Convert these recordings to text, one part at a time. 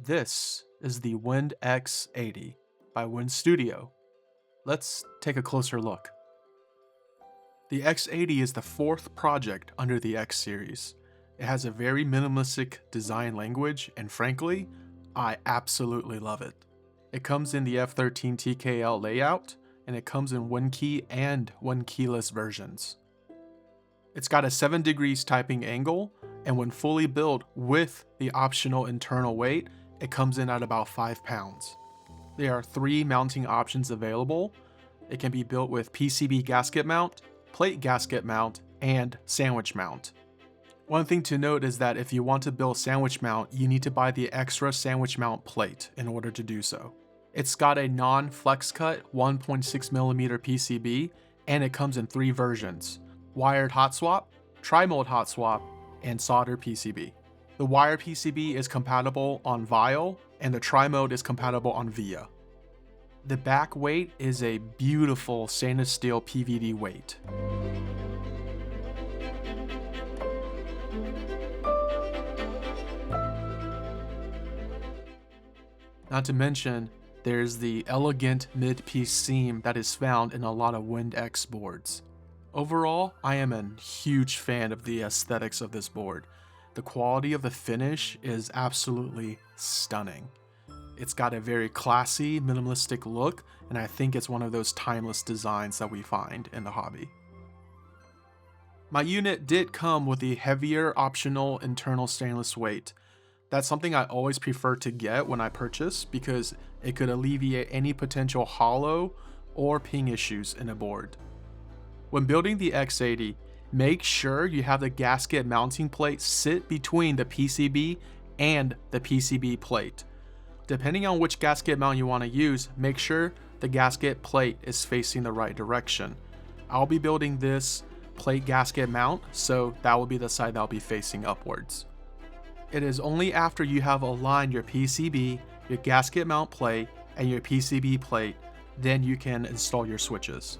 This is the Wind X80 by Wind Studio. Let's take a closer look. The X80 is the fourth project under the X series. It has a very minimalistic design language, and frankly, I absolutely love it. It comes in the F13 TKL layout, and it comes in one key and one keyless versions. It's got a 7 degrees typing angle, and when fully built with the optional internal weight, it comes in at about 5 pounds. There are 3 mounting options available. It can be built with PCB gasket mount, plate gasket mount, and sandwich mount. One thing to note is that if you want to build sandwich mount, you need to buy the extra sandwich mount plate in order to do so. It's got a non-flex cut 1.6mm PCB, and it comes in 3 versions: wired hot swap, tri-mode hot swap, and solder PCB. The wired PCB is compatible on Vial, and the tri-mode is compatible on Via. The back weight is a beautiful stainless steel PVD weight. Not to mention, there's the elegant mid-piece seam that is found in a lot of Wind X boards. Overall, I am a huge fan of the aesthetics of this board. The quality of the finish is absolutely stunning. It's got a very classy, minimalistic look, and I think it's one of those timeless designs that we find in the hobby. My unit did come with the heavier optional internal stainless weight. That's something I always prefer to get when I purchase because it could alleviate any potential hollow or ping issues in a board. When building the X80, make sure you have the gasket mounting plate sit between the PCB and the PCB plate. Depending on which gasket mount you want to use, make sure the gasket plate is facing the right direction. I'll be building this plate gasket mount, so that will be the side that I'll be facing upwards. It is only after you have aligned your PCB, your gasket mount plate, and your PCB plate, then you can install your switches.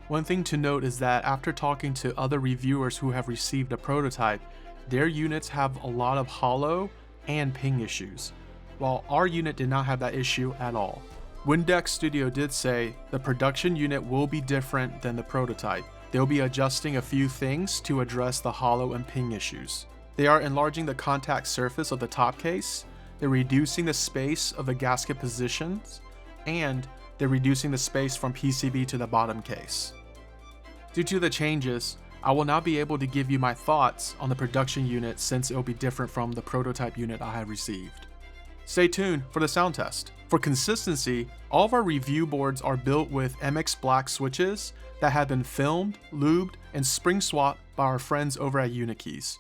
One thing to note is that after talking to other reviewers who have received a prototype, their units have a lot of hollow and ping issues, while our unit did not have that issue at all. Wind X Studio did say the production unit will be different than the prototype. They'll be adjusting a few things to address the hollow and ping issues. They are enlarging the contact surface of the top case, they're reducing the space of the gasket positions, and they're reducing the space from PCB to the bottom case. Due to the changes, I will not be able to give you my thoughts on the production unit since it will be different from the prototype unit I have received. Stay tuned for the sound test. For consistency, all of our review boards are built with MX Black switches that have been filmed, lubed, and spring swapped by our friends over at UniKeys.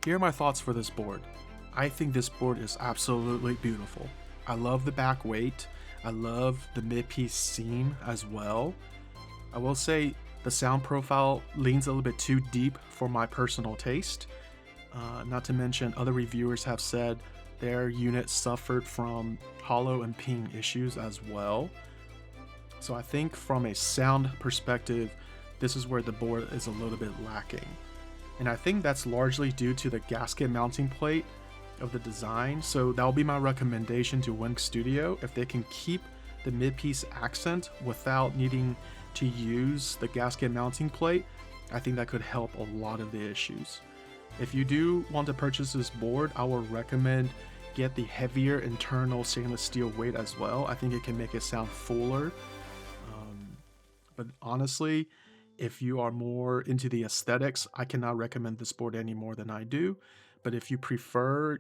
Here are my thoughts for this board. I think this board is absolutely beautiful. I love the back weight. I love the mid-piece seam as well. I will say the sound profile leans a little bit too deep for my personal taste. Not to mention other reviewers have said their unit suffered from hollow and ping issues as well. So I think from a sound perspective, this is where the board is a little bit lacking. And I think that's largely due to the gasket mounting plate of the design, so that'll be my recommendation to Wind Studio. If they can keep the mid-piece accent without needing to use the gasket mounting plate, I think that could help a lot of the issues. If you do want to purchase this board, I would recommend get the heavier internal stainless steel weight as well. I think it can make it sound fuller. But honestly, if you are more into the aesthetics, I cannot recommend this board any more than I do. But if you prefer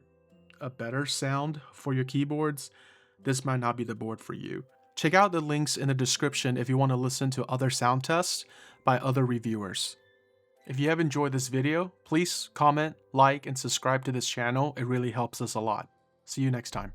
a better sound for your keyboards, this might not be the board for you. Check out the links in the description if you want to listen to other sound tests by other reviewers. If you have enjoyed this video, please comment, like, and subscribe to this channel. It really helps us a lot. See you next time.